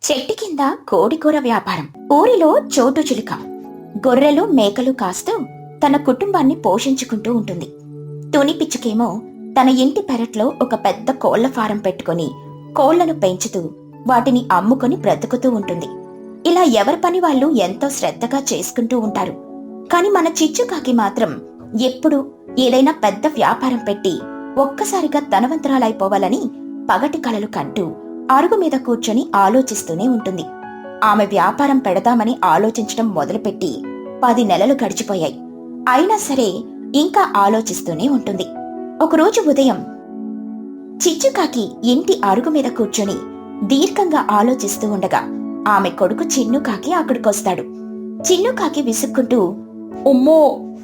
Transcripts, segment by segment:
చెట్టు కింద కోడికూర వ్యాపారం. ఊరిలో చోటు చిలుక గొర్రెలు మేకలు కాస్తూ తన కుటుంబాన్ని పోషించుకుంటూ ఉంటుంది. తుని పిచ్చుకేమో తన ఇంటి పెరట్లో ఒక పెద్ద కోళ్ల ఫారం పెట్టుకుని కోళ్లను పెంచుతూ వాటిని అమ్ముకొని బ్రతుకుతూ ఉంటుంది. ఇలా ఎవరి పని వాళ్ళు ఎంతో శ్రద్ధగా చేసుకుంటూ ఉంటారు. కాని మన చిచ్చుకాకి మాత్రం ఎప్పుడూ ఏదైనా పెద్ద వ్యాపారం పెట్టి ఒక్కసారిగా ధనవంతురాలైపోవాలని పగటి కలలు కంటూ అరుగు మీద కూర్చొని ఆలోచిస్తూనే ఉంటుంది. ఆమె వ్యాపారం పెడదామని ఆలోచించడం మొదలుపెట్టి 10 నెలలు గడిచిపోయాయి. అయినా సరే ఇంకా ఆలోచిస్తూనే ఉంటుంది. ఒకరోజు ఉదయం చిచ్చుకాకి ఇంటి అరుగు మీద కూర్చొని దీర్ఘంగా ఆలోచిస్తూ ఉండగా ఆమె కొడుకు చిన్నుకాకి అక్కడికొస్తాడు. చిన్నుకాకి విసుక్కుంటూ, అమ్మో,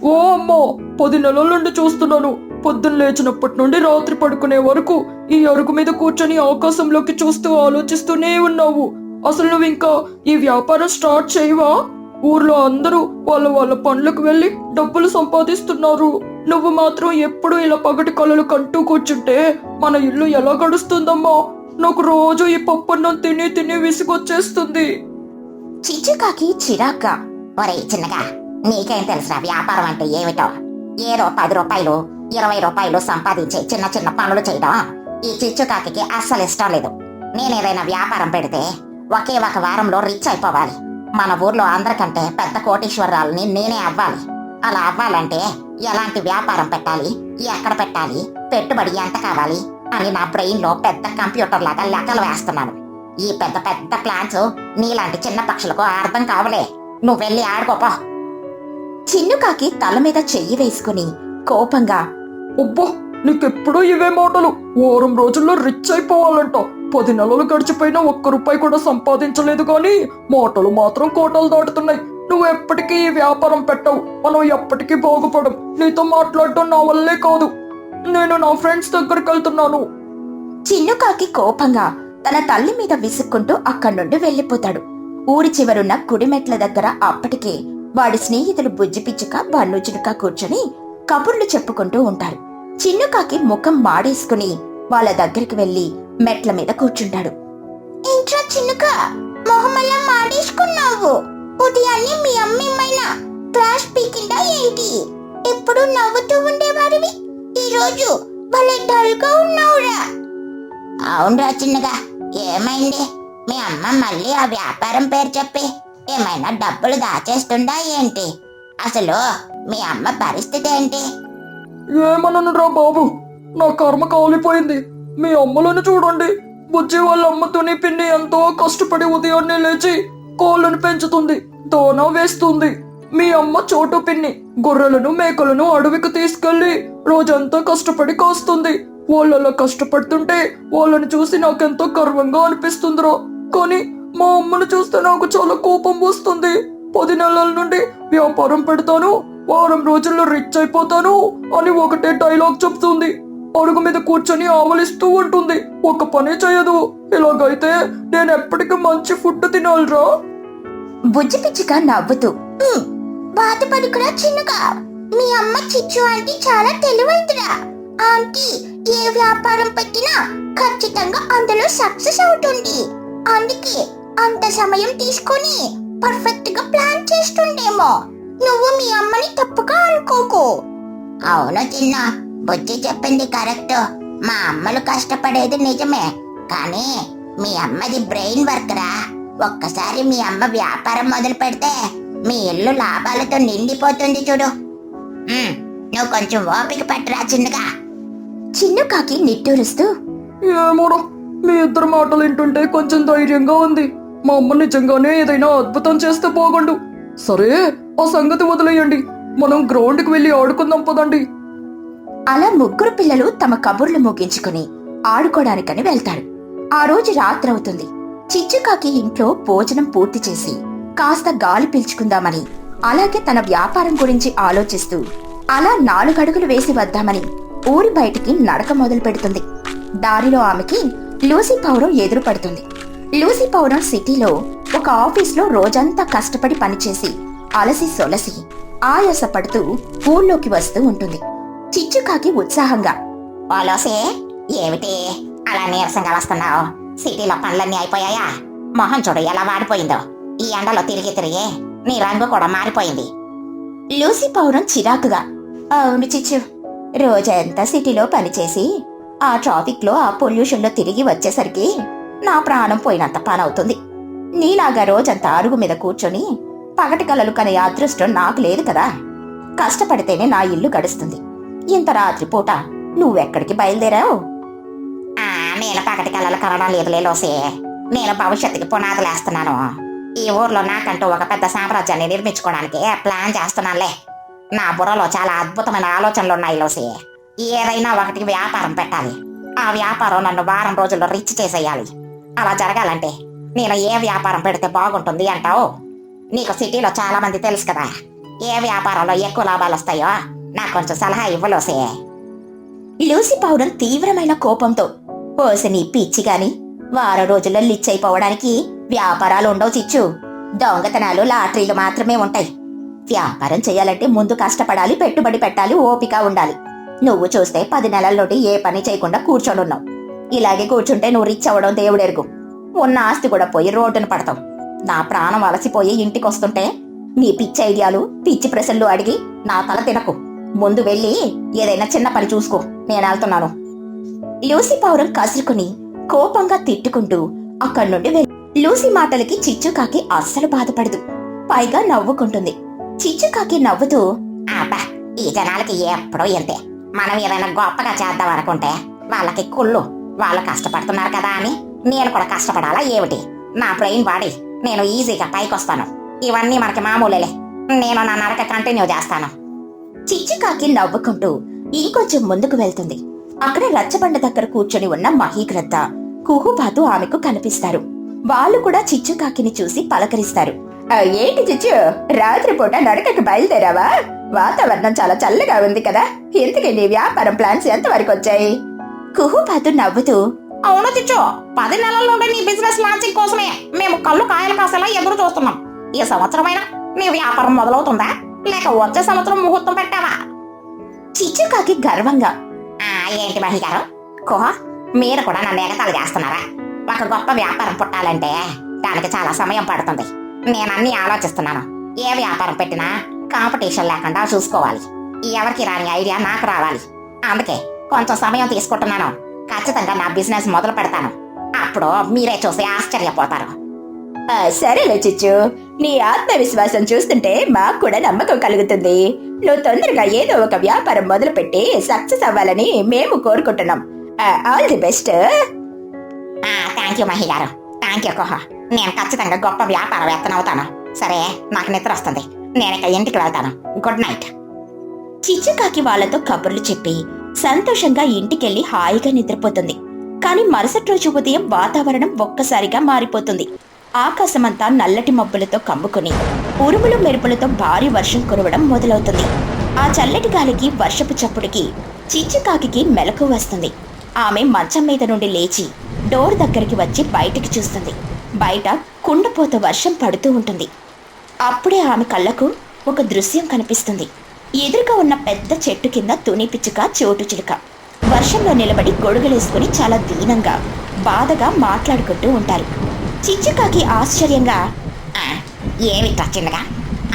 ఓ అమ్మో, 10 నెలల నుండి చూస్తున్నాను. పొద్దున్న లేచినప్పటి నుండి రాత్రి పడుకునే వరకు ఈ అరుగు మీద కూర్చొని ఆకాశంలోకి చూస్తూ ఆలోచిస్తూనే ఉన్నావు. అసలు నువ్వు ఇంకా ఈ వ్యాపారం స్టార్ట్ చేయవా? ఊర్లో అందరూ వాళ్ళ పనులకు వెళ్లి డబ్బులు సంపాదిస్తున్నారు. నువ్వు మాత్రం ఎప్పుడు ఇలా పగటి కలలు కంటూ కూర్చుంటే మన ఇల్లు ఎలా గడుస్తుందమ్మా? నాకు రోజు ఈ పప్పన్నం తిని తిని విసుగొచ్చేస్తుంది. చిచ్చుకాకి చిరాగ్గా, ఒరే చిన్నగా, నీకేం తెలుసురా వ్యాపారం అంటే ఏమిటో? ఏదో 10 రూపాయలు 20 రూపాయలు సంపాదించే చిన్న చిన్న పనులు చేయడం ఈ చిచ్చుకాకి అస్సలు ఇష్టం లేదు. నేనేదైనా వ్యాపారం పెడితే ఒకే ఒక వారంలో రిచ్ అయిపోవాలి. మన ఊర్లో అందరికంటే పెద్ద కోటీశ్వరాలని నేనే అవ్వాలి. అలా అవ్వాలంటే ఎలాంటి వ్యాపారం పెట్టాలి, ఎక్కడ పెట్టాలి, పెట్టుబడి ఎంత కావాలి అని నా బ్రెయిన్ లో పెద్ద కంప్యూటర్ లాగా లెక్కలు వేస్తున్నాను. ఈ పెద్ద పెద్ద ప్లాన్స్ నీలాంటి చిన్న పక్షులకు అర్థం కావలే. నువ్వు వెళ్ళి ఆడుకోపో. చిన్నుకాకి తల మీద చెయ్యి వేసుకుని కోపంగా, అబ్బో, నీకెప్పుడూ ఇవే మాటలు. వారం రోజుల్లో రిచ్ అయిపోవాలంట. 10 నెలలు గడిచిపోయినా 1 రూపాయి కూడా సంపాదించలేదు కానీ మాటలు మాత్రం కోటలు దాటుతున్నాయి. నువ్వు ఎప్పటికీ ఈ వ్యాపారం పెట్టవు. మనం ఎప్పటికీ బాగుపడం. నీతో మాట్లాడటం నా వల్లే కాదు. నేను నా ఫ్రెండ్స్ దగ్గరికి వెళ్తున్నాను. చిన్నుకాకి కోపంగా తన తల్లి మీద విసుక్కుంటూ అక్కడి నుండి వెళ్లిపోతాడు. ఊరి చివరున్న కుడిమెట్ల దగ్గర అప్పటికే వాడి స్నేహితులు బుజ్జిపిచ్చుక బన్నుచిలుక కూర్చొని కబుర్లు చెప్పుకుంటూ ఉంటారు. చిన్నుకాకి ముఖం మాడేసుకుని వాళ్ళ దగ్గరికి వెళ్లి మెట్ల మీద కూర్చుంటాడు. ఇంట్లో చిన్నుక, మొహమల్లా మాడేసుకున్నావు. ఉదయాన్నే మీ అమ్మేమైనా క్లాస్ పీకిందా ఏంటి? ఎప్పుడు నవ్వుతూ ఉండేవాడివి, ఈ రోజు భలే డల్ గా ఉన్నావురా. అవునరా చిన్నగా, ఏమైంది? మీ అమ్మ మళ్ళీ ఆ వ్యాపారం పేరు చెప్పి ఏమైనా డబ్బులు దాచేస్తుందా ఏంటి? అసలు మీ అమ్మ పరిస్థితి ఏంటి? ఏమననురా బాబు, నా కర్మ కాలిపోయింది. మీ అమ్మలను చూడండి. బుజ్జి వాళ్ళ అమ్మతోని పిన్ని ఎంతో కష్టపడి ఉదయాన్నే లేచి కోళ్ళను పెంచుతుంది, దోన వేస్తుంది. మీ అమ్మ చోటు పిన్ని గొర్రెలను మేకలను అడవికి తీసుకెళ్లి రోజంతా కష్టపడి కాస్తుంది. వాళ్ళలా కష్టపడుతుంటే వాళ్ళని చూసి నాకెంతో గర్వంగా అనిపిస్తుందిరా. కానీ మా అమ్మను చూస్తే నాకు చాలా కోపం వస్తుంది. 10 నెలల నుండి వ్యాపారం పెడతాను, వారం రోజుల్లో రిచ్ అయిపోతాను అని ఒకటే డైలాగ్ చెప్తుంది. అడుగు మీద కూర్చొని ఆవలిస్తూ ఉంటుంది, ఒక పని చేయదు. ఇలాగైతే నేను ఎప్పటికీ మంచి ఫుడ్ తినాలిరా. బుజ్జిపిచ్చుక నవ్వుతూ, బాధపడుకురా చిన్నగా. మీ అమ్మ చిచ్చు ఆంటీ చాలా తెలివైందిరా. ఆంటీ ఏ వ్యాపారం పెట్టినా ఖచ్చితంగా అందులో సక్సెస్ అవుతుంది. అందుకే అంత సమయం తీసుకొని పర్ఫెక్ట్ గా ప్లాన్ చేస్తుండేమో. నువ్వు మీ అమ్మని తప్పుగా అనుకోకు. అవును చిన్న, బుజ్జి చెప్పింది కరెక్ట్. మా అమ్మలు కష్టపడేది నిజమే, కానీ మీ అమ్మది బ్రెయిన్ వర్క్ రా. ఒక్కసారి మీ అమ్మ వ్యాపారం మొదలు పెడితే మీ ఇల్లు లాభాలతో నిండిపోతుంది చూడు. నువ్వు కొంచెం ఓపిక పట్టురా చిన్నగా. చిన్నుకాకి నిట్టూరుస్తూ, ఏమోరా, మీ ఇద్దరు మాటలు వింటుంటే కొంచెం ధైర్యంగా ఉంది. మా అమ్మ నిజంగానే ఏదైనా అద్భుతం చేస్తే బాగుండు. సరే, ఆ సంగతి వదిలేయండి. మనం గ్రౌండ్కి వెళ్ళి ఆడుకుందాం పదండి. అలా ముగ్గురు పిల్లలు తమ కబుర్లు ముగించుకుని ఆడుకోవడానికని వెళ్తారు. ఆ రోజు రాత్రవుతుంది. చిచ్చుకాకి ఇంట్లో భోజనం పూర్తి చేసి కాస్త గాలి పీల్చుకుందామని, అలాగే తన వ్యాపారం గురించి ఆలోచిస్తూ అలా 4 అడుగులు వేసి వద్దామని ఊరి బయటికి నడక మొదలు పెడుతుంది. దారిలో ఆమెకి లూసీ పౌరం ఎదురు పడుతుంది. లూసీ పౌరం సిటీలో ఒక ఆఫీస్లో రోజంతా కష్టపడి పనిచేసి అలసి సొలసి ఆయాసపడుతూ ఊళ్ళోకి వస్తూ ఉంటుంది. చిచ్చుకాకి ఉత్సాహంగా, ఓలోసే, ఏమిటి అలా నీరసంగా వస్తున్నావు? సిటీలో పనులన్నీ అయిపోయాయా? మొహం చూడు ఎలా వాడిపోయిందో. ఈ ఎండలో తిరిగి తిరిగి నీ రంగు కూడా మారిపోయింది. లూసీ పౌరం చిరాకుగా, అవును చిచ్చు, రోజంతా సిటీలో పనిచేసి ఆ ట్రాఫిక్లో ఆ పొల్యూషన్లో తిరిగి వచ్చేసరికి నా ప్రాణం పోయినంత పని అవుతుంది. నీలాగా రోజంతా అరుగు మీద కూర్చొని పగటి కలలు కనే అదృష్టం నాకు లేదు కదా. కష్టపడితేనే నా ఇల్లు గడుస్తుంది. ఇంత రాత్రిపూట నువ్వెక్కడికి బయలుదేరావు? నేను పగటి కళలు కనడం లేదులే లోసే. నేను భవిష్యత్తుకి పునాదులేస్తున్నాను. ఈ ఊర్లో నాకంటూ ఒక పెద్ద సామ్రాజ్యాన్ని నిర్మించుకోవడానికి ప్లాన్ చేస్తున్నానులే. నా బుర్రలో చాలా అద్భుతమైన ఆలోచనలు ఉన్నాయి లోసే. ఏదైనా ఒకటి వ్యాపారం పెట్టాలి. ఆ వ్యాపారం నన్ను వారం రోజుల్లో రిచ్ చేసేయాలి. అలా జరగాలంటే నేను ఏ వ్యాపారం పెడితే బాగుంటుంది అంటావు? నీకు సిటీలో చాలా మంది తెలుసు కదా. ఏ వ్యాపారంలో ఎక్కువ లాభాలు వస్తాయో నాకు కొంచెం సలహా ఇవ్వలోసే. లూసీ పౌడర్ తీవ్రమైన కోపంతో, ఓసి నీ పిచ్చి గాని, వారం రోజుల్లో లిచ్ అయిపోవడానికి వ్యాపారాలు ఉండవు చిచ్చు. దొంగతనాలు, లాటరీలు మాత్రమే ఉంటాయి. వ్యాపారం చేయాలంటే ముందు కష్టపడాలి, పెట్టుబడి పెట్టాలి, ఓపిక ఉండాలి. నువ్వు చూస్తే 10 నెలల నుండి ఏ పని చేయకుండా కూర్చొనున్నావు. ఇలాగే కూర్చుంటే నువ్వు రిచ్ అవ్వడం దేవుడెరుగు. ఉన్న ఆస్తి కూడా పోయి రోడ్డున పడతావు. నా ప్రాణం అలసిపోయి ఇంటికొస్తుంటే నీ పిచ్చి ఐడియాలు, పిచ్చి ప్రశ్నలు అడిగి నా తల తినకు. ముందు వెళ్ళి ఏదైనా చిన్న పని చూసుకో. నేను వెళ్తున్నాను. లూసీ పౌరం కసురుకుని కోపంగా తిట్టుకుంటూ అక్కడి నుండి లూసీ మాటలకి చిచ్చుకాకి అస్సలు బాధపడదు. పైగా నవ్వుకుంటుంది. చిచ్చుకాకి నవ్వుతూ, అబ్బా, ఈ జనాలకి ఎప్పుడో ఇంతే. మనం ఏదైనా గొప్పగా చేద్దాం అనుకుంటే వాళ్ళకి కుళ్ళు. వాళ్ళు కష్టపడుతున్నారు కదా అని నేను కూడా కష్టపడాలా ఏమిటి? నా బ్రెయిన్ వాడి నేను ఈజీగా పైకొస్తాను. ఇవన్నీ మనకి మామూలేలే. నేను నా నడక కంటిన్యూ చేస్తాను. చిచ్చుకాకి నవ్వుకుంటూ ఇంకొంచెం ముందుకు వెళ్తుంది. అక్కడ రచ్చబండ దగ్గర కూర్చొని ఉన్న మహీగ్రద్ద, కుహుబాతు ఆమెకు కనిపిస్తారు. వాళ్ళు కూడా చిచ్చుకాకిని చూసి పలకరిస్తారు. ఏంటి చిచ్చు, రాత్రిపూట నడకకి బయలుదేరావా? వాతావరణం చాలా చల్లగా ఉంది కదా. ఇంతకీ నీ వ్యాపారం ప్లాన్స్ ఎంతవరకు వచ్చాయి? కుహుబాతు నవ్వుతూ, అవును చిచ్చు, 10 నెలల నుండి నీ బిజినెస్ లాంచింగ్ కోసమే మేము కళ్ళు కాయలు కాసేలా ఎదురు చూస్తున్నాం. ఈ సంవత్సరమైనా నీ వ్యాపారం మొదలవుతుందా, లేక వచ్చే సంవత్సరం ముహూర్తం పెట్టావా? చిచ్చుకాకి గర్వంగా, ఏంటి మహి గారు, కుహ, మీరు కూడా నన్ను ఎగతాళి చేస్తున్నారా? ఒక గొప్ప వ్యాపారం పుట్టాలంటే దానికి చాలా సమయం పడుతుంది. నేను అన్ని ఆలోచిస్తున్నాను. ఏ వ్యాపారం పెట్టినా కాంపిటీషన్ లేకుండా చూసుకోవాలి. ఎవరికి రాని ఐడియా నాకు రావాలి. అందుకే కొంచెం సమయం తీసుకుంటున్నాను. ఖచ్చితంగా నా బిజినెస్ మొదలు పెడతాను. అప్పుడు మీరే చూసి ఆశ్చర్యపోతారు. సరేలే చిచ్చు, నీ ఆత్మవిశ్వాసం చూస్తుంటే మాకు కూడా నమ్మకం కలుగుతుంది. నువ్వు తొందరగా ఏదో ఒక వ్యాపారం మొదలుపెట్టి సక్సెస్ అవ్వాలని మేము కోరుకుంటున్నాం. All the best. Thank you Mahi గారు, థ్యాంక్ యూ కుహ. నేను ఖచ్చితంగా గొప్ప వ్యాపారవేత్తనవుతాను. సరే, నాకు నిద్ర వస్తుంది. నేను ఇక ఇంటికి వెళ్తాను. Good night. చిచ్చుకాకి వాళ్లతో కబుర్లు చెప్పి సంతోషంగా ఇంటికెళ్లి హాయిగా నిద్రపోతుంది. కాని మరుసటి రోజు ఉదయం వాతావరణం ఒక్కసారిగా మారిపోతుంది. ఆకాశమంతా నల్లటి మబ్బులతో కమ్ముకుని ఉరుములు మెరుపులతో భారీ వర్షం కురవడం మొదలవుతుంది. ఆ చల్లటి గాలికి, వర్షపు చప్పుడికి చిచ్చుకాకి మెలకు వస్తుంది. ఆమె మంచం మీద నుండి లేచి డోర్ దగ్గరికి వచ్చి బయటికి చూస్తుంది. బయట కుండపోత వర్షం పడుతూ ఉంటుంది. అప్పుడే ఆమె కళ్ళకు ఒక దృశ్యం కనిపిస్తుంది. ఎదురుగా ఉన్న పెద్ద చెట్టు కింద తుని పిచ్చుక, చోటు చిలుక వర్షంలో నిలబడి గొడుగులేసుకుని చాలా దీనంగా, బాధగా మాట్లాడుకుంటూ ఉంటారు. చిచ్చుకాకి ఆశ్చర్యంగా, ఏమిట్రా చిన్నగా,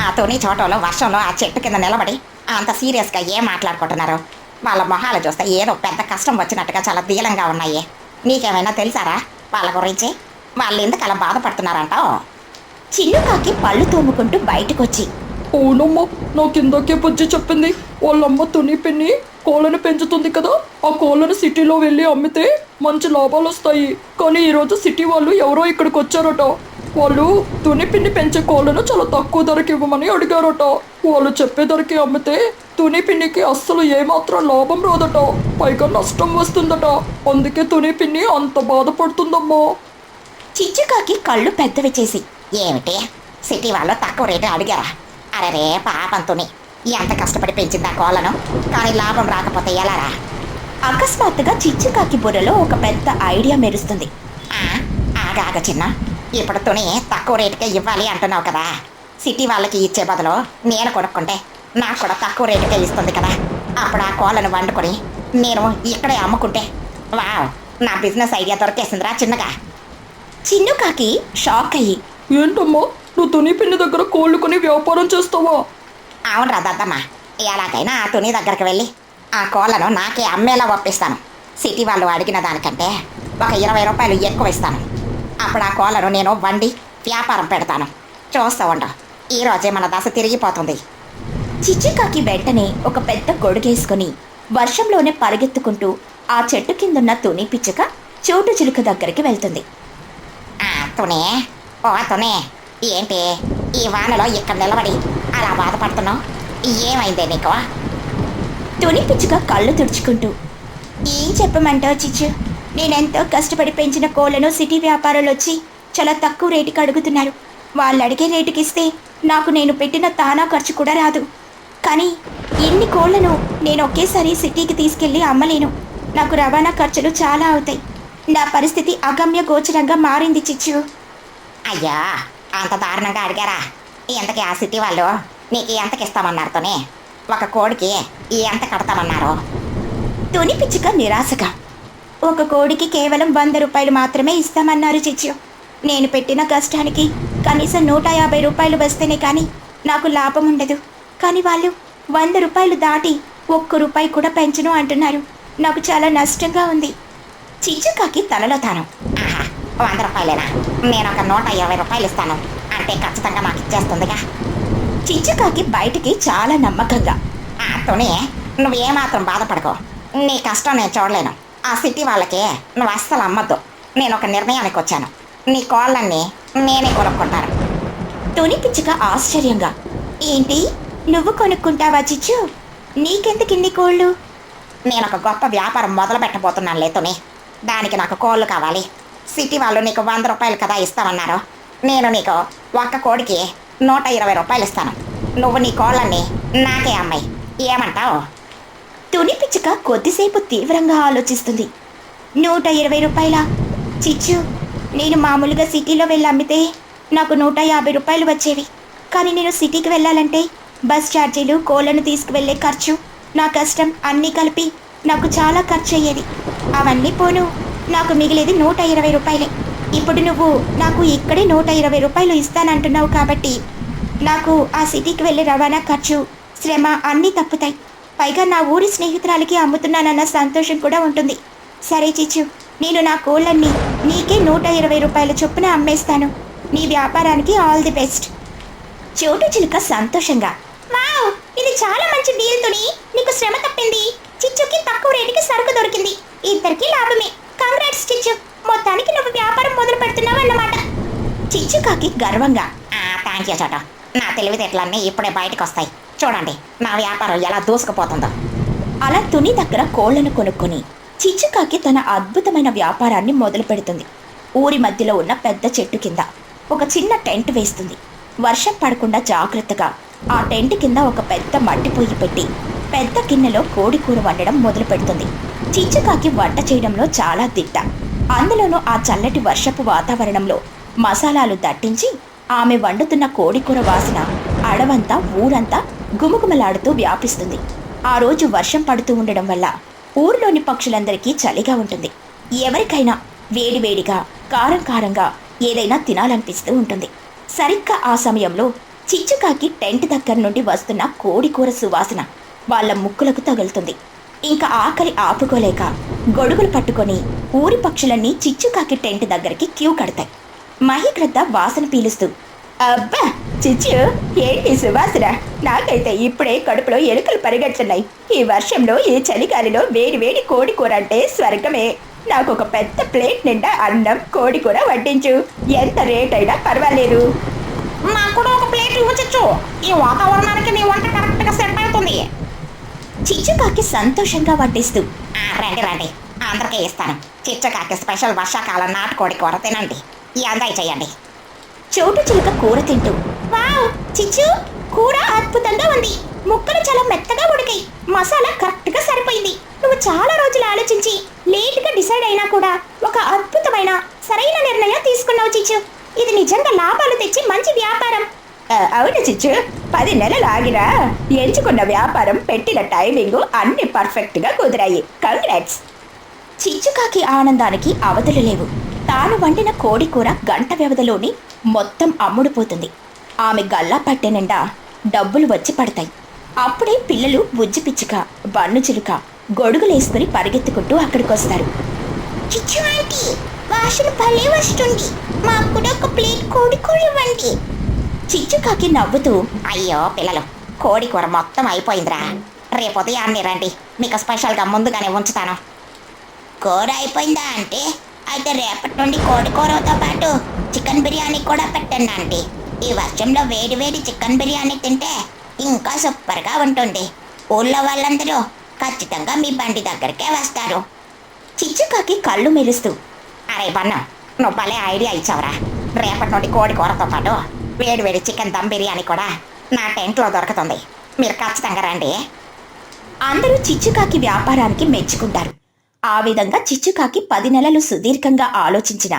ఆ తుని చోటలో వర్షంలో ఆ చెట్టు కింద నిలబడి అంత సీరియస్గా ఏం మాట్లాడుకుంటున్నారు? వాళ్ళ మొహాలు చూస్తే ఏదో పెద్ద కష్టం వచ్చినట్టుగా చాలా దీనంగా ఉన్నాయి. నీకేమైనా తెలుసారా వాళ్ళ గురించి? వాళ్ళు ఎందుకు అలా బాధపడుతున్నారంటావు? చిన్నుకాకి పళ్ళు తోముకుంటూ బయటకొచ్చి, అవునమ్మా, నా కిందకే బుజ్జి చెప్పింది. వాళ్ళమ్మ తుని పిన్ని కోళ్ళను పెంచుతుంది కదా. ఆ కోళ్ళను సిటీలో వెళ్ళి అమ్మితే మంచి లాభాలు వస్తాయి. కానీ ఈరోజు సిటీ వాళ్ళు ఎవరో ఇక్కడికి వచ్చారట. వాళ్ళు తుని పిన్ని పెంచే కోళ్ళను చాలా తక్కువ ధరకి ఇవ్వమని అడిగారట. వాళ్ళు చెప్పే ధరకి అమ్మితే తుని పిన్నికి అస్సలు ఏమాత్రం లాభం రాదట, పైగా నష్టం వస్తుందట. అందుకే తుని పిన్ని అంత బాధపడుతుందమ్మా. చిచ్చుకాకి కళ్ళు పెద్దవి చేసి, ఏమిటి, సిటీ వాళ్ళు తక్కువ రేటు అడిగారా? అరే పాపం తుని ఎంత కష్టపడి పెంచింది ఆ కోళ్ళను, కానీ లాభం రాకపోతే ఎలారా? అకస్మాత్తుగా చిచ్చుకాకి బుర్రలో ఒక పెద్ద ఐడియా మెరుస్తుంది. ఆగా చిన్న, ఇప్పుడు తుని తక్కువ రేటుకే ఇవ్వాలి అంటున్నావు కదా. సిటీ వాళ్ళకి ఇచ్చే బదులు నేను కొనుక్కుంటే నాకు కూడా తక్కువ రేటుకే ఇస్తుంది కదా. అప్పుడు ఆ కోళ్ళను వండుకొని నేను ఇక్కడే అమ్ముకుంటే, వావ్, నా బిజినెస్ ఐడియా దొరికేసిందిరా చిన్నగా. చిన్నుకాకి షాక్ అయ్యి, ఏంటమ్మా, నువ్వు తుని పిన్ని దగ్గర కోళ్ళు కొని వ్యాపారం చేస్తావా? అవునరా దద్దమ్మ, ఎలాగైనా ఆ తుని దగ్గరికి వెళ్ళి ఆ కోళ్ళను నాకే అమ్మేలా ఒప్పిస్తాను. సిటీ వాళ్ళు అడిగిన దానికంటే ఒక 20 రూపాయలు ఎక్కువ ఇస్తాను. అప్పుడు ఆ కోళ్ళను నేను వండి వ్యాపారం పెడతాను. చూస్తూ ఉండు, ఈరోజే మన దశ తిరిగిపోతుంది. చిచ్చుకాకి వెంటనే ఒక పెద్ద గొడుగేసుకుని వర్షంలోనే పరిగెత్తుకుంటూ ఆ చెట్టు కిందున్న తుని పిచ్చుక చోటు చిలుక దగ్గరికి వెళ్తుంది. తునే, ఓ తునే, ఏంటి ఈ వానలో ఇక్కడ నిలబడి అలా బాధపడుతున్నావు? ఏమైందే నీకు? తుని పిచ్చుక కళ్ళు తుడుచుకుంటూ, ఏం చెప్పమంటావు చిచ్చు, నేనెంతో కష్టపడి పెంచిన కోళ్లను సిటీ వ్యాపారులు వచ్చి చాలా తక్కువ రేటుకి అడుగుతున్నారు. వాళ్ళు అడిగే రేటుకి ఇస్తే నాకు నేను పెట్టిన తానా ఖర్చు కూడా రాదు. కానీ ఇన్ని కోళ్లను నేను ఒకేసారి సిటీకి తీసుకెళ్ళి అమ్మలేను. నాకు రవాణా ఖర్చులు చాలా అవుతాయి. నా పరిస్థితి అగమ్య గోచరంగా మారింది చిచ్చు. అయ్యా, అంత దారుణంగా అడిగారా? ఎంతకి ఆ సిటీ వాళ్ళు నీకు ఎంతకి ఇస్తామన్నారుతోనే? ఒక కోడికి ఎంత కడతామన్నారు? తుని పిచ్చుక నిరాశగా, ఒక కోడికి కేవలం 100 రూపాయలు మాత్రమే ఇస్తామన్నారు చిచ్చు. నేను పెట్టిన కష్టానికి కనీసం 150 రూపాయలు వస్తేనే కానీ నాకు లాభం ఉండదు. కానీ వాళ్ళు 100 రూపాయలు దాటి 1 రూపాయి కూడా పెంచను అంటున్నారు. నాకు చాలా నష్టంగా ఉంది. చిచ్చుకాకి తనలో తాను, ఆహా, 100 రూపాయలేనా? నేను ఒక 120 రూపాయలు ఇస్తాను అంటే ఖచ్చితంగా నాకు ఇచ్చేస్తుందిగా. చిచ్చుకాకి బయటికి చాలా నమ్మకంగా, తుని, నువ్వేమాత్రం బాధపడకు. నీ కష్టం నేను చూడలేను. ఆ సిటీ వాళ్ళకి నువ్వు అస్సలు అమ్మద్దు. నేను ఒక నిర్ణయానికి వచ్చాను. నీ కోళ్ళన్నీ నేనే కొనుక్కుంటాను. తుని పిచ్చుక ఆశ్చర్యంగా, ఏంటి, నువ్వు కొనుక్కుంటావా చిచ్చు? నీకెందుకు ఇన్ని కోళ్ళు? నేను ఒక గొప్ప వ్యాపారం మొదలు పెట్టబోతున్నాను లేతుని. దానికి నాకు కోళ్ళు కావాలి. సిటీ వాళ్ళు నీకు 100 రూపాయలు కదా ఇస్తామన్నారు. నేను నీకు ఒక్క కోడికి 120 రూపాయలు ఇస్తాను. నువ్వు నీ కోళ్ళన్నీ నాకే అమ్మాయి, ఏమంటావు? తుని పిచ్చుక కొద్దిసేపు తీవ్రంగా ఆలోచిస్తుంది. 120 రూపాయలా? చిచ్చు, నేను మామూలుగా సిటీలో వెళ్ళి అమ్మితే నాకు 150 రూపాయలు వచ్చేవి. కానీ నేను సిటీకి వెళ్ళాలంటే బస్ ఛార్జీలు, కోళ్ళను తీసుకువెళ్ళే ఖర్చు, నా కష్టం అన్నీ కలిపి నాకు చాలా ఖర్చు అయ్యేది. అవన్నీ పోను నాకు మిగిలేది 120 రూపాయలే. ఇప్పుడు నువ్వు నాకు ఇక్కడే 120 రూపాయలు ఇస్తానంటున్నావు కాబట్టి నాకు ఆ సిటీకి వెళ్ళే రవాణా ఖర్చు, శ్రమ అన్నీ తప్పుతాయి. పైగా నా ఊరి స్నేహితురాలకి అమ్ముతున్నానన్న సంతోషం కూడా ఉంటుంది. సరే చిచ్చు, నేను నా కోళ్ళన్నీ నీకే 120 రూపాయల చొప్పున అమ్మేస్తాను. నీ వ్యాపారానికి ఆల్ ది బెస్ట్. చోటు చిలుక సంతోషంగా, వావ్, ఇది చాలా మంచి డీల్ తుని. నీకు శ్రమ తప్పింది. చిచ్చుకి తక్కువ రేటుకి సరుకు దొరికింది. ఇద్దరికి లాభమే. కంగ్రాట్స్ చిచ్చు, మొత్తానికి నువ్వు వ్యాపారం మొదలు పెడుతున్నావు అన్నమాట. చిచ్చుకాకి గర్వంగా, థ్యాంక్ యూ చోట. నా తెలివితేటలన్నీ ఇప్పుడే బయటకు వస్తాయి. చూడండి నా వ్యాపారం ఎలా దూసుకుపోతుందో. అలా తుని దగ్గర కోళ్లను కొనుక్కొని చిచ్చుకాకి తన అద్భుతమైన వ్యాపారాన్ని మొదలు పెడుతుంది. ఊరి మధ్యలో ఉన్న పెద్ద చెట్టు కింద ఒక చిన్న టెంట్ వేస్తుంది. వర్షం పడకుండా జాగ్రత్తగా ఆ టెంట్ కింద ఒక పెద్ద మట్టి పొయ్యి పెట్టి పెద్ద గిన్నెలో కోడి కూర వండడం మొదలు పెడుతుంది. చిచ్చుకాకి వంట చేయడంలో చాలా దిట్ట. అందులోనూ ఆ చల్లటి వర్షపు వాతావరణంలో మసాలాలు దట్టించి ఆమె వండుతున్న కోడికూర వాసన అడవంతా ఊరంతా గుమగుమలాడుతూ వ్యాపిస్తుంది. ఆ రోజు వర్షం పడుతూ ఉండడం వల్ల ఊరిలోని పక్షులందరికీ చలిగా ఉంటుంది. ఎవరికైనా వేడివేడిగా కారం కారంగా ఏదైనా తినాలనిపిస్తూ ఉంటుంది. సరిగ్గా ఆ సమయంలో చిచ్చుకాకి టెంట్ దగ్గర నుండి వస్తున్న కోడికూర సువాసన వాళ్ళ ముక్కులకు తగులుతుంది. ఇంకా ఆకలి ఆపుకోలేక గొడుగులు పట్టుకొని ఊరి పక్షులన్నీ చిచ్చుకాకి టెంట్ దగ్గరికి క్యూ కడతాయి. మహిగ్రద్ద వాసన పీలుస్తూ, అబ్బా చిచ్చు, ఏంటి సువాసన? నాకైతే ఇప్పుడే కడుపులో ఎలుకలు పరిగెడుతున్నాయి. ఈ వర్షంలో ఈ చలిగాలిలో వేడి వేడి కోడికూర అంటే స్వర్గమే. నాకు ఒక పెద్ద ప్లేట్ నిండా అన్నం, కోడికూర వడ్డించు. ఎంత రేట్ అయినా పర్వాలేదు. నాకు కూడా ఒక ప్లేట్ ఇవ్వచ్చు. ఈ వాతావరణానికి నీ వంట కరెక్ట్గా సెట్ అవుతుంది. చిచ్చుకాకి సంతోషంగా వడ్డిస్తూ, రండి రండి, అందరికీ ఇస్తాను. చిచ్చుకాకి స్పెషల్ వర్షాకాలం నాటుకోడి కూర తినండి. ఎంజాయ్ చేయండి. చోటు చిలుక కూర తింటూ, వావ్ చిచ్చు, కూర అద్భుతంగా ఉంది. ముక్కలు చాలా మెత్తగా ఉడికాయి. మసాలా కరెక్ట్గా సరిపోయింది. నువ్వు చాలా రోజులు ఆలోచించి లేట్గా డిసైడ్ అయినా కూడా ఒక అద్భుతమైన సరైన నిర్ణయం తీసుకున్నావు చిచ్చు. ఇది నిజంగా లాభాలు తెచ్చి మంచి వ్యాపారం. అవును చిచ్చు, 10 నెలలు ఆగినా ఎంచుకున్న వ్యాపారం, పెట్టిన టైమింగ్ అన్ని పర్ఫెక్ట్గా కుదిరాయి. కంగ్రాట్స్. చిచ్చుకాకి ఆనందానికి అవధులు లేవు. తాను వండిన కోడి కూర గంట వ్యవధిలోని మొత్తం అమ్ముడుపోతుంది. ఆమె గల్లా పట్టె నిండా డబ్బులు వచ్చి పడతాయి. అప్పుడే పిల్లలు బుజ్జి పిచ్చుక, బన్ను చిలుక గొడుగులేసుకుని పరిగెత్తుకుంటూ అక్కడికొస్తారు. చిచ్చు ఆంటీ, వాసన భలే వస్తుంది. మాకు కూడా ఒక ప్లేట్ కోడి కూర ఇవ్వండి. చిచ్చుకాకి నవ్వుతూ, అయ్యో పిల్లలు, కోడి కూర మొత్తం అయిపోయిందిరా. రేపు ఉదయాన్నే రండి, మీకు స్పెషల్గా ముందుగానే ఉంచుతాను. కూర అయిపోయిందా అంటే? అయితే రేపటి నుండి కోడి కూరతో పాటు చికెన్ బిర్యానీ కూడా పెట్టండి ఆంటీ. ఈ వర్షంలో వేడి వేడి చికెన్ బిర్యానీ తింటే ఇంకా సూపర్గా ఉంటుంది. ఊళ్ళో వాళ్ళందరూ ఖచ్చితంగా మీ బండి దగ్గరికే వస్తారు. చిచ్చుకాకి కళ్ళు మెరుస్తూ, అరే బన్ను, నువ్వు భలే ఐడియా ఇచ్చావురా. రేపటి నుండి కోడి కూరతో పాటు వేడి వేడి చికెన్ దమ్ బిర్యానీ కూడా నా టెంట్లో దొరుకుతుంది. మీరు ఖచ్చితంగా రండి. అందరూ చిచ్చుకాకి వ్యాపారానికి మెచ్చుకుంటారు. ఆ విధంగా చిచ్చుకాకి 10 నెలలు సుదీర్ఘంగా ఆలోచించిన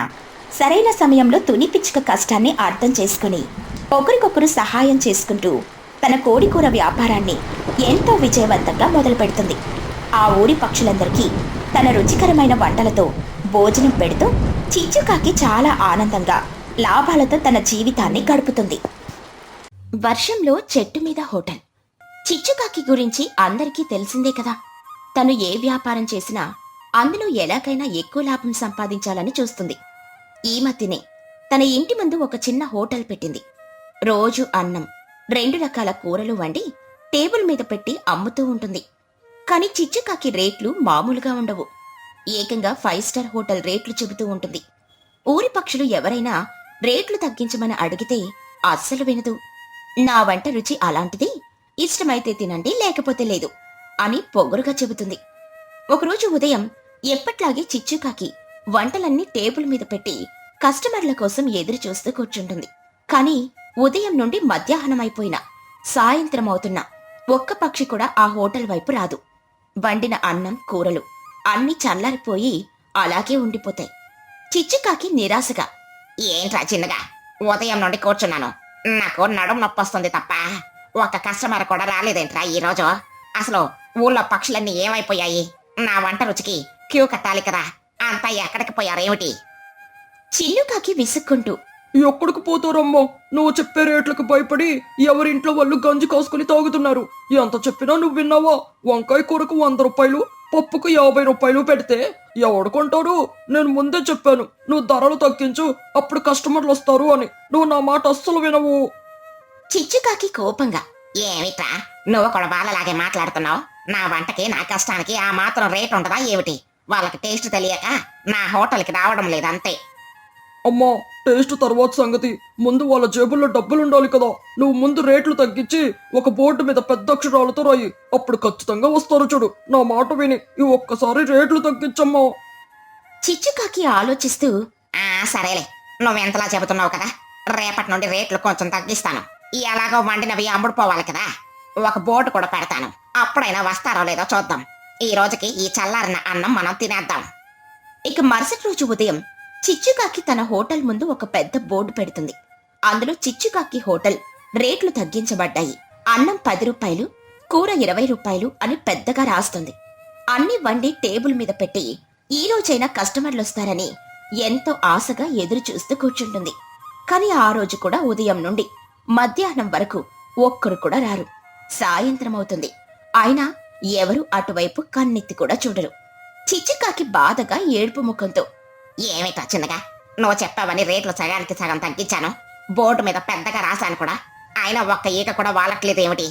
సరైన సమయంలో తుని పిచ్చుక కష్టాన్ని అర్థం చేసుకుని ఒకరికొకరు సహాయం చేసుకుంటూ తన కోడికూర వ్యాపారాన్ని ఎంతో విజయవంతంగా మొదలుపెడుతుంది. ఆ ఊరి పక్షులందరికీ తన రుచికరమైన వంటలతో భోజనం పెడుతూ చిచ్చుకాకి చాలా ఆనందంగా లాభాలతో తన జీవితాన్ని గడుపుతుంది. వర్షంలో చెట్టు మీద హోటల్. చిచ్చుకాకి గురించి అందరికీ తెలిసిందే కదా. తను ఏ వ్యాపారం చేసినా అందులో ఎలాగైనా ఎక్కువ లాభం సంపాదించాలని చూస్తుంది. ఈ మధ్యనే తన ఇంటి ముందు ఒక చిన్న హోటల్ పెట్టింది. రోజు అన్నం, 2 రకాల కూరలు వండి టేబుల్ మీద పెట్టి అమ్ముతూ ఉంటుంది. కాని చిచ్చుకాకి రేట్లు మామూలుగా ఉండవు. ఏకంగా 5 స్టార్ హోటల్ రేట్లు చెబుతూ ఉంటుంది. ఊరి పక్షులు ఎవరైనా రేట్లు తగ్గించమని అడిగితే అస్సలు వినదు. నా వంట రుచి అలాంటిది, ఇష్టమైతే తినండి లేకపోతే లేదు అని పొగరుగా చెబుతుంది. ఒకరోజు ఉదయం ఎప్పట్లాగే చిచ్చుకాకి వంటలన్నీ టేబుల్ మీద పెట్టి కస్టమర్ల కోసం ఎదురు చూస్తూ కూర్చుంటుంది. కాని ఉదయం నుండి మధ్యాహ్నం అయిపోయినా, సాయంత్రం అవుతున్నా ఒక్క పక్షి కూడా ఆ హోటల్ వైపు రాదు. వండిన అన్నం, కూరలు అన్నీ చల్లారిపోయి అలాగే ఉండిపోతాయి. చిచ్చుకాకి నిరాశగా, ఏంట్రా చిన్నగా, ఉదయం నుండి కూర్చున్నాను, నాకు నడుము నొప్పి వస్తుంది తప్ప ఒక కస్టమర్ కూడా రాలేదేంట్రా ఈరోజు? అసలు ఊళ్ళో పక్షులన్నీ ఏమైపోయాయి? నా వంట రుచికి క్యూ కట్టాలి కదా, అంతా ఎక్కడికి పోయారేమిటి? చిన్నుకాకి విసుక్కుంటూ, ఎక్కడికి పోతారమ్మా? నువ్వు చెప్పే రేట్లకు భయపడి ఎవరింట్లో వాళ్ళు గంజి కాసుకుని తాగుతున్నారు. ఎంత చెప్పినా నువ్వు విన్నావా? వంకాయ కూరకు 100 రూపాయలు, పప్పుకు 50 రూపాయలు పెడితే ఎవడు కొంటారు? నేను ముందే చెప్పాను, నువ్వు ధరలు తగ్గించు, అప్పుడు కస్టమర్లు వస్తారు అని. నువ్వు నా మాట అస్సలు వినవు. చిచ్చుకాకి కోపంగా, ఏమిట్రా, నువ్వు కూడా వాళ్ళలాగే మాట్లాడుతున్నావు? నా వంటకి, నా కష్టానికి ఆ మాత్రం రేట్ ఉంటుందా ఏమిటి? వాళ్ళకి టేస్ట్ తెలియక నా హోటల్కి రావడం లేదంతే. అమ్మా, టేస్ట్ తర్వాత సంగతి. ముందు వాళ్ళ జేబుల్లో డబ్బులుండాలి కదా. నువ్వు ముందు రేట్లు తగ్గించి ఒక బోర్డు మీద పెద్ద అక్షరాలతో రాయి, అప్పుడు ఖచ్చితంగా వస్తారు. చూడు, నా మాట విని ఈ ఒక్కసారి రేట్లు తగ్గించమ్మా. చిచ్చుకాకి ఆలోచిస్తూ, సరేలే, నువ్వెంతలా చెబుతున్నావు కదా, రేపటి నుండి రేట్లు కొంచెం తగ్గిస్తాను. ఎలాగో వండినవి అమ్ముడుపోవాలి కదా, ఒక బోర్డు కూడా పెడతాను. అప్పుడైనా వస్తారో లేదో చూద్దాం. ఈ రోజుకి ఈ చల్లారిన అన్నం మనం తినేద్దాం. ఇక మరుసటి రోజు ఉదయం చిచ్చుకాకి తన హోటల్ ముందు ఒక పెద్ద బోర్డు పెడుతుంది. అందులో చిచ్చుకాకి హోటల్ రేట్లు తగ్గించబడ్డాయి. అన్నం 10 రూపాయలు, కూర 20 రూపాయలు అని పెద్దగా రాస్తుంది. అన్ని వండి టేబుల్ మీద పెట్టి ఈ రోజైనా కస్టమర్లు వస్తారని ఎంతో ఆశగా ఎదురు చూస్తూ కూర్చుంటుంది. కాని ఆ రోజు కూడా ఉదయం నుండి మధ్యాహ్నం వరకు ఒక్కరు కూడా రారు. సాయంత్రం అవుతుంది, అయినా ఎవరు అటువైపు కన్నెత్తి కూడా చూడరు. చిచ్చుకాకి బాధగా ఏడుపు ముఖంతో, ఏమిటా చిన్నగా, నువ్వు చెప్పావని రేట్లు సగానికి సగం తగ్గించాను, బోర్డు మీద పెద్దగా రాశాను కూడా, అయినా ఒక్క ఈక కూడా వాలట్లేదేమిటి?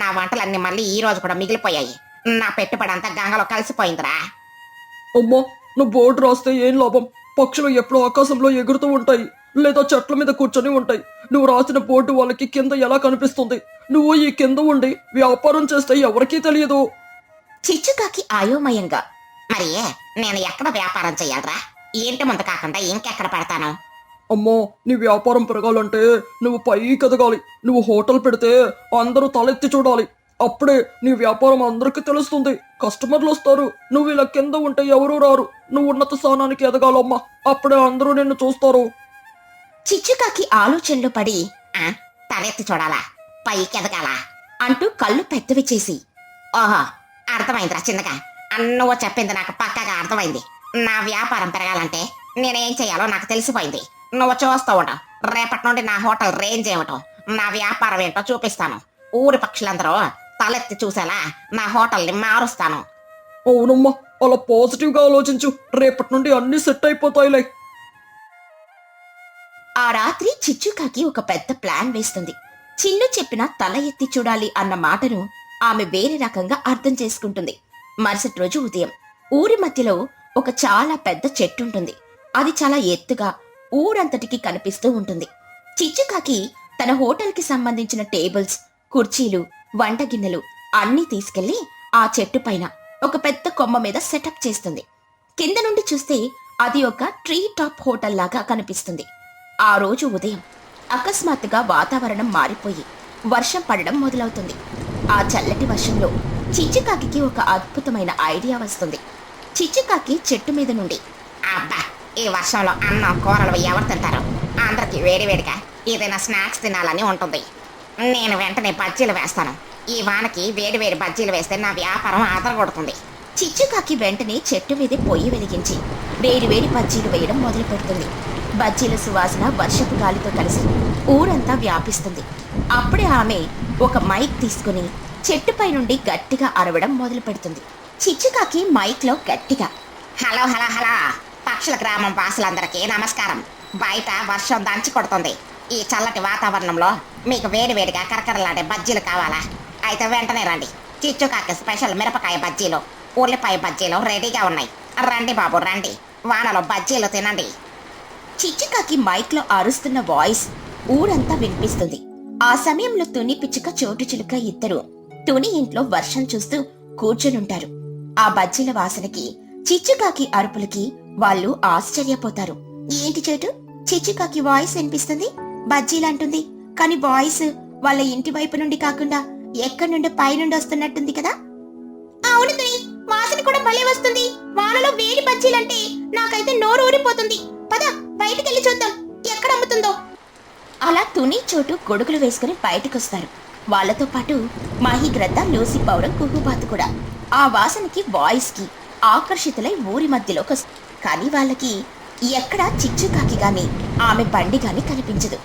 నా వంటలన్నీ మళ్ళీ ఈ రోజు కూడా మిగిలిపోయాయి. నా పెట్టుబడి అంతా గంగలో కలిసిపోయిందిరా. అమ్మా, నువ్వు బోర్డు రాస్తే ఏం లాభం? పక్షులు ఎప్పుడూ ఆకాశంలో ఎగురుతూ ఉంటాయి, లేదా చెట్ల మీద కూర్చొని ఉంటాయి. నువ్వు రాసిన బోర్డు వాళ్ళకి కింద ఎలా కనిపిస్తుంది? నువ్వు ఈ కింద ఉండి వ్యాపారం చేస్తే ఎవరికీ తెలియదు. చిచ్చుకాకి అయోమయంగా, మరి నేను ఎక్కడ వ్యాపారం చెయ్యాలరా? ఇంటి ముందు కాకుండా ఇంకెక్కడ పెడతాను? అమ్మో, నీ వ్యాపారం పెరగాలంటే నువ్వు పైకి ఎదగాలి. నువ్వు హోటల్ పెడితే అందరూ తలెత్తి చూడాలి. అప్పుడే నీ వ్యాపారం అందరికీ తెలుస్తుంది, కస్టమర్లు వస్తారు. నువ్వు ఇలా కింద ఉంటే ఎవరూ రారు. నువ్వు ఉన్నత స్థానానికి ఎదగాలమ్మా, అప్పుడే అందరూ నిన్ను చూస్తారు. చిచ్చుకాకి ఆలోచనలో పడి తలెత్తి చూడాలా? పైకి ఎదగాలా? అంటూ కళ్ళు పెద్దవి చేసి, ఓహో, అర్థమైందిరా చిన్నగా, నువ్వు చెప్పింది నాకు పక్కాగా అర్థమైంది. నా వ్యాపారం పెరగాలంటే నేనేం చేయాలో నాకు తెలిసిపోయింది. నువ్వు చూస్తూ ఉండు. రేపటి నుండి నా హోటల్ రేంజ్ ఏమిటో, నా వ్యాపారం ఏంటో చూపిస్తాను. ఊరి పక్షులందరూ తలెత్తి చూసేలా నా హోటల్ని మారుస్తాను. అవునమ్మా, అలా పాజిటివ్ గా ఆలోచించు. రేపటి నుండి అన్ని సెట్ అయిపోతాయిలే. ఆ రాత్రి చిచ్చుకాకి ఒక పెద్ద ప్లాన్ వేస్తుంది. చిన్ను చెప్పిన తల ఎత్తి చూడాలి అన్న మాటను ఆమె వేరే రకంగా అర్థం చేసుకుంటుంది. మరుసటి రోజు ఉదయం ఊరి మధ్యలో ఒక చాలా పెద్ద చెట్టు ఉంటుంది. అది చాలా ఎత్తుగా ఊరంతటికి కనిపిస్తూ ఉంటుంది. చిచ్చుకాకి తన హోటల్కి సంబంధించిన టేబుల్స్, కుర్చీలు, వంట గిన్నెలు అన్నీ తీసుకెళ్లి ఆ చెట్టు పైన ఒక పెద్ద కొమ్మ మీద సెటప్ చేస్తుంది. కింద నుండి చూస్తే అది ఒక ట్రీ టాప్ హోటల్ లాగా కనిపిస్తుంది. ఆ రోజు ఉదయం అకస్మాత్తుగా వాతావరణం మారిపోయి వర్షం పడడం మొదలవుతుంది. ఆ చల్లటి వర్షంలో చిచ్చుకాకి ఒక అద్భుతమైన ఐడియా వస్తుంది. చిచ్చుకాకి చెట్టు మీద నుండి, అబ్బా, ఈ వర్షంలో అన్నం కూరలు ఎవరు తింటారు? అందరికి వేడివేడిగా ఏదైనా స్నాక్స్ తినాలని ఉంటుంది. నేను వెంటనే బజ్జీలు వేస్తాను. ఈ వానకి వేడివేడి బజ్జీలు వేస్తే నా వ్యాపారం ఆదరగొడుతుంది. చిచ్చుకాకి వెంటనే చెట్టు మీదే పొయ్యి వెలిగించి వేడివేడి బజ్జీలు వేయడం మొదలు పెడుతుంది. బజ్జీల సువాసన వర్షపు గాలితో కలిసి ఊరంతా వ్యాపిస్తుంది. అప్పుడే ఆమె ఒక మైక్ తీసుకుని చెట్టుపై నుండి గట్టిగా అరవడం మొదలు పెడుతుంది. చిచ్చుకాకి మైక్లో గట్టిగా, హలో హలో హలో, పక్షుల గ్రామం వాసులందరికీ నమస్కారం. బయట వర్షం దంచి కొడుతుంది. ఈ చల్లటి వాతావరణంలో మీకు వేడివేడిగా కరకరలాడే బజ్జీలు కావాలా? అయితే వెంటనే రండి. చిచ్చుకాకి స్పెషల్ మిరపకాయ బజ్జీలు, ఉల్లిపాయ బజ్జీలు రెడీగా ఉన్నాయి. రండి బాబు రండి, వానలో బజ్జీలు తినండి. చిచ్చుకాకి మైక్లో అరుస్తున్న వాయిస్ ఊరంతా వినిపిస్తుంది. ఆ సమయంలో తుని పిచ్చుక, చోటు చిలుక ఇద్దరు తుని ఇంట్లో వర్షం చూస్తూ కూర్చొనుంటారు. ఆ బజ్జీల వాసనకి, చిచ్చుకాకి అరుపులకి వాళ్ళు ఆశ్చర్యపోతారు. ఏంటి చోటు, చిచ్చుకాకి వాయిస్ వినిపిస్తుంది, బజ్జీలంటుంది, కానీ వాయిస్ వాళ్ళ ఇంటి వైపు నుండి కాకుండా ఎక్కడి నుండి పైనుండి వస్తున్నట్టుంది కదా? అవును తుని, వాసన కూడా భలే వస్తుంది. వానలో వేడి బజ్జీలంటే నాకైతే నోరు ఊరిపోతుంది. పద బయటికెళ్ళి చూద్దాం ఎక్కడ అమ్ముతుందో. అలా తుని, చోటు గొడుగులు వేసుకుని బయటకొస్తారు. వాళ్లతో పాటు మాహిగ్రద్ద, లూసి పౌరం, కుహుబాతు కూడా. ఆ వాసనకి, వాయిస్ కి ఆకర్షితులై ఊరి మధ్యలోకి వస్తారు. కానీ వాళ్ళకి ఎక్కడా చిచ్చుకాకి గాని ఆమె బండి గాని కనిపించదు.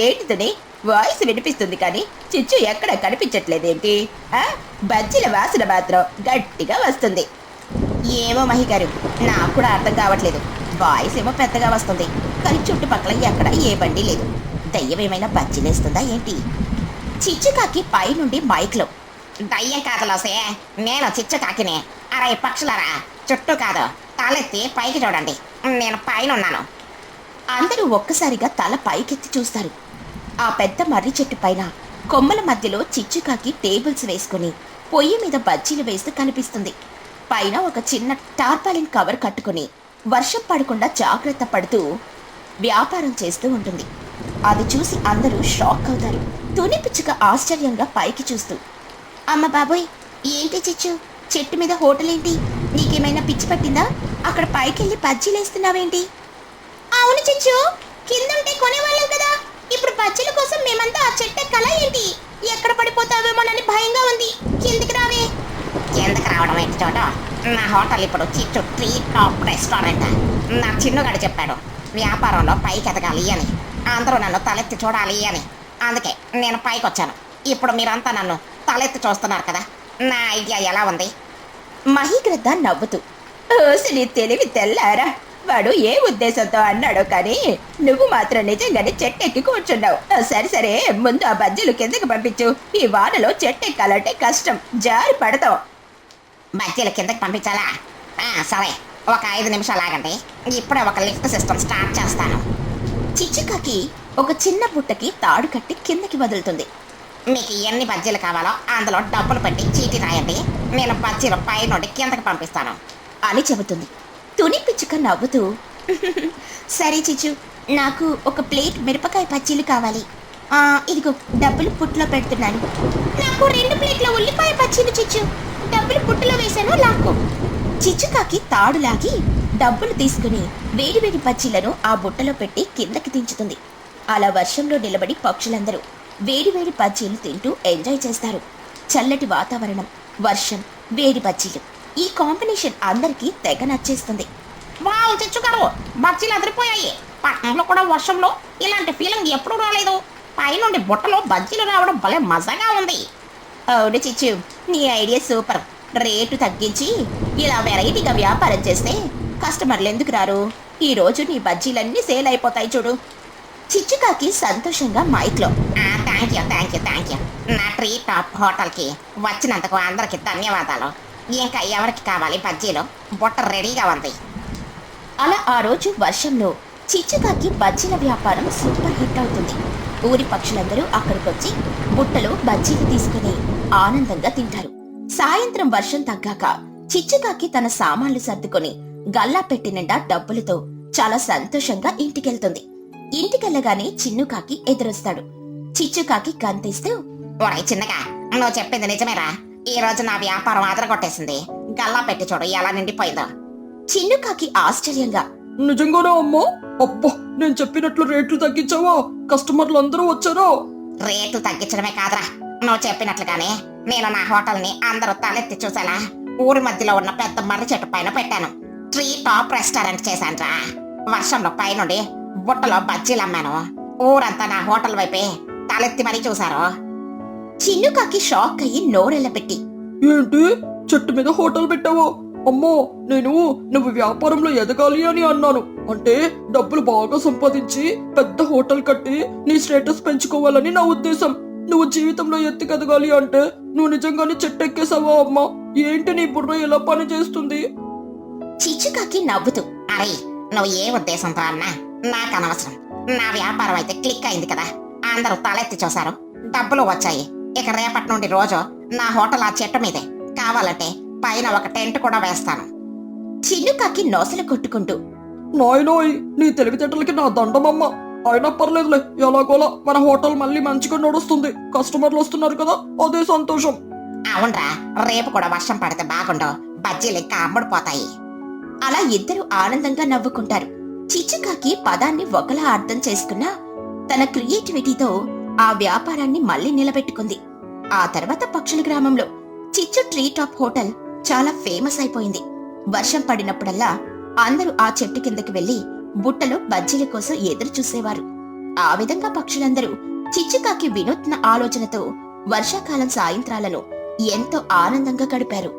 ఏంటి తుని, వాయిస్ వినిపిస్తుంది కానీ చిచ్చు ఎక్కడ కనిపించట్లేదేంటి? బజ్జీల వాసన మాత్రం గట్టిగా వస్తుంది. ఏమో మహిగారు, నాకు కూడా అర్థం కావట్లేదు. వాయిస్ ఏమో పెద్దగా వస్తుంది, కానీ చుట్టుపక్కల ఎక్కడ ఏ బండి లేదు. దయ్యం ఏమైనా బజ్జీలేస్తుందా ఏంటి? చిచ్చుకాకి పై నుండి మైక్లో, దయ్యం కాదులోసే, నేను చిచ్చుకాకిని. అరే పక్షులరా, చుట్టూ కాదు, తలెత్తి పైకి చూడండి, నేను పైన ఉన్నాను. అందరూ ఒక్కసారిగా తల పైకెత్తి చూస్తారు. ఆ పెద్ద మర్రి చెట్టు పైన కొమ్మల మధ్యలో చిచ్చుకాకి టేబుల్స్ వేసుకుని పొయ్యి మీద బజ్జీలు వేస్తూ కనిపిస్తుంది. పైన ఒక చిన్న టార్పాలిన్ కవర్ కట్టుకుని వర్షం పడకుండా జాగ్రత్త పడుతూ వ్యాపారం చేస్తూ ఉంటుంది. అది చూసి అందరూ షాక్ అవుతారు. తుని పిచ్చుక ఆశ్చర్యంగా పైకి చూస్తూ, అమ్మ బాబోయ్, ఏంటి చిచ్చు, చెట్టు మీద హోటల్ ఏంటి? నీకేమైనా పిచ్చి పట్టిందా? అక్కడ పైకెళ్ళి బజ్జీలేస్తున్నావేంటి? అవును చిచ్చు, కిందంటే కొనేవాళ్ళం కదా. ఇప్పుడు బజ్జీల కోసం మేమంతా ఆ చెట్టు ఎక్కాలా ఏంటి? ఎక్కడ పడిపోతావేమోనని భయంగా ఉంది. కిందికి రావే. ఎందుకు రావడం ఏంటి చోట? నా హోటల్ ఇప్పుడు చిచ్చు ట్రీ టాప్ రెస్టారెంట్. నా చిన్నుగాడు చెప్పాడు వ్యాపారంలో పైకి ఎదగాలి అని, అందరూ నన్ను తలెత్తి చూడాలి అని. అందుకే నేను పైకి వచ్చాను. ఇప్పుడు మీరంతా నన్ను తలెత్తి చూస్తున్నారు కదా. నా ఐడియా ఎలా ఉంది? మహిగ్రద్ద నవ్వుతూ, నీ తెలివి తెల్లారా, వాడు ఏ ఉద్దేశంతో అన్నాడో కానీ నువ్వు మాత్రం నిజంగానే చెట్టెక్కి కూర్చున్నావు. సరే సరే, ముందు ఆ బజ్జీలు కిందకి పంపించు. ఈ వానలో చెట్టెక్కాలంటే కష్టం, జారి పడతావు. బజ్జీలు కిందకి పంపించాలా? సరే, ఒక 5 నిమిషాలు ఆగండి. ఇప్పుడే ఒక లిఫ్ట్ సిస్టమ్ స్టార్ట్ చేస్తాను. చిచ్చుకాకి ఒక చిన్న బుట్టకి తాడు కట్టి కిందకి వదులుతుంది. మీకు ఎన్ని బజ్జీలు కావాలో అందులో డబ్బులు పెట్టి చీటీ రాయండి. నేను బజ్జీలు పై నుండి కిందకి పంపిస్తాను అని చెబుతుంది. తుని పిచ్చుక నవ్వుతూ, సరే చిచ్చు, నాకు ఒక ప్లేట్ మిరపకాయ బజ్జీలు కావాలి. ఇదిగో డబ్బులు పుట్టులో పెడుతున్నాను. నాకు 2 ప్లేట్ల ఉల్లిపాయ బజ్జీలు చిచ్చు. డబ్బులు పుట్టులో వేశాను, లాక్కో. చిచ్చుకాకి తాడు లాగి డబ్బులు తీసుకుని వేడివేడి బజ్జీలను ఆ బుట్టలో పెట్టి కిందకి దించుతుంది. అలా వర్షంలో నిలబడి పక్షులందరూ వేడివేడి బజ్జీలు తింటూ ఎంజాయ్ చేస్తారు. చల్లటి వాతావరణం, వర్షం, వేడి బజ్జీలు, ఈ కాంబినేషన్ అందరికీ తెగ నచ్చేస్తుంది. వావ్ చిచ్చుగారు, బజ్జీలు అదిరిపోయాయి. పట్టణంలో కూడా వర్షంలో ఇలాంటి ఫీలింగ్ ఎప్పుడూ రాలేదు. పైనుండి బుట్టలో బజ్జీలు రావడం భలే మజాగా ఉంది. అవును చిచ్చు, నీ ఐడియా సూపర్. రేటు తగ్గించి ఇలా వెరైటీగా వ్యాపారం చేస్తే కస్టమర్లు ఎందుకు రారు? ఈ రోజు నీ బజ్జీలన్నీ సేల్ అయిపోతాయి చూడు. చిచ్చుకాకి సంతోషంగా మైక్లో, థ్యాంక్ యూ. నా ట్రీ టాప్ హోటల్కి వచ్చినందుకు అందరికి ధన్యవాదాలు. ఇంకా ఎవరికి కావాలి బజ్జీలు? బుట్ట రెడీగా ఉంది. అలా ఆ రోజు వర్షంలో చిచ్చుకాకి బజ్జీల వ్యాపారం సూపర్ హిట్ అవుతుంది. ఊరి పక్షులందరూ అక్కడికొచ్చి బుట్టలో బజ్జీలు తీసుకుని ఆనందంగా తింటారు. సాయంత్రం వర్షం తగ్గాక చిచ్చుకాకి తన సామాన్లు సర్దుకొని గల్లా పెట్టి నిండా డబ్బులతో చాలా సంతోషంగా ఇంటికెళ్తుంది. ఇంటికెళ్ళగానే చిన్నుకాకి ఎదురొస్తాడు. చిచ్చుకాకి గంతిస్తూ, ఒరేయ్ చిన్నగా, నువ్వు చెప్పింది నిజమేరా. ఈ రోజు నా వ్యాపారం అదరగొట్టేసింది. గల్లా పెట్టి చూడు ఎలా నిండిపోయిందో. చిన్నుకాకి ఆశ్చర్యంగా, నిజంగానే అమ్మా? అబ్బా, నేను చెప్పినట్లు రేట్లు తగ్గించావా? కస్టమర్లు అందరూ వచ్చారా? రేట్లు తగ్గించడమే కాదురా, నువ్వు చెప్పినట్లుగానే నేను నా హోటల్ని అందరూ తలెత్తి చూసేలా ఊరి మధ్యలో ఉన్న పెద్ద మర్రి చెట్టు పైన పెట్టాను. ట్రీ టాప్ రెస్టారెంట్ చేశానురా. వర్షంలో పైనుండి బుట్టలో బజ్జీలు అమ్మాను. ఊరంతా నా హోటల్ వైపే తలెత్తి మరీ చూశారు. చిన్నుకాకి షాక్ అయ్యి నోరెళ్ళబెట్టి, ఏంటి, చెట్టు మీద హోటల్ పెట్టావో? అమ్మో, నువ్వు వ్యాపారంలో ఎదగాలి అని అన్నాను. అంటే డబ్బులు బాగా సంపాదించి పెద్ద హోటల్ కట్టి నీ స్టేటస్ పెంచుకోవాలని నా ఉద్దేశం. నువ్వు జీవితంలో ఎత్తుకెదగాలి అంటే నువ్వు నిజంగానే చెట్టు ఎక్కేసావా అమ్మా? ఏంటి నీ బుర్ర ఎలా పని చేస్తుంది? చిచ్చుకాకి నవ్వుతూ, అరే నువ్వు ఏ ఉద్దేశంతో అన్నా నాకు అనవసరం. నా వ్యాపారం అయితే క్లిక్ అయింది కదా, అందరూ తలెత్తి చూశారు, డబ్బులు వచ్చాయి. ఇక రేపటి నుండి రోజు నా హోటల్ ఆ చెట్టు మీదే. కావాలంటే పైన ఒక టెంట్ కూడా వేస్తాను. చిన్నుకాకి నోసలు కొట్టుకుంటూ, నాయనోయ్, నీ తెలివితేటలకి నా దండమమ్మ. అయినా పర్లేదులే, ఎలాగోలా మన హోటల్ మళ్ళీ మంచిగా నడుస్తుంది. కస్టమర్లు వస్తున్నారు కదా, అదే సంతోషం. అవునరా, రేపు కూడా వర్షం పడితే బాగుండు. బజ్జీలు ఇంకా అమ్ముడుపోతాయి. అలా ఇద్దరు ఆనందంగా నవ్వుకుంటారు. చిచ్చుకాకి పదాన్ని ఒకలా అర్థం చేసుకున్నా తన క్రియేటివిటీతో ఆ వ్యాపారాన్ని మళ్ళీ నిలబెట్టుకుంది. ఆ తర్వాత పక్షుల గ్రామంలో చిచ్చు ట్రీ టాప్ హోటల్ చాలా ఫేమస్ అయిపోయింది. వర్షం పడినప్పుడల్లా అందరూ ఆ చెట్టు కిందకి వెళ్లి బుట్టలో బజ్జీల కోసం ఎదురు చూసేవారు. ఆ విధంగా పక్షులందరూ చిచ్చుకాకి వినూత్న ఆలోచనతో వర్షాకాలం సాయంత్రాలను ఎంతో ఆనందంగా గడిపారు.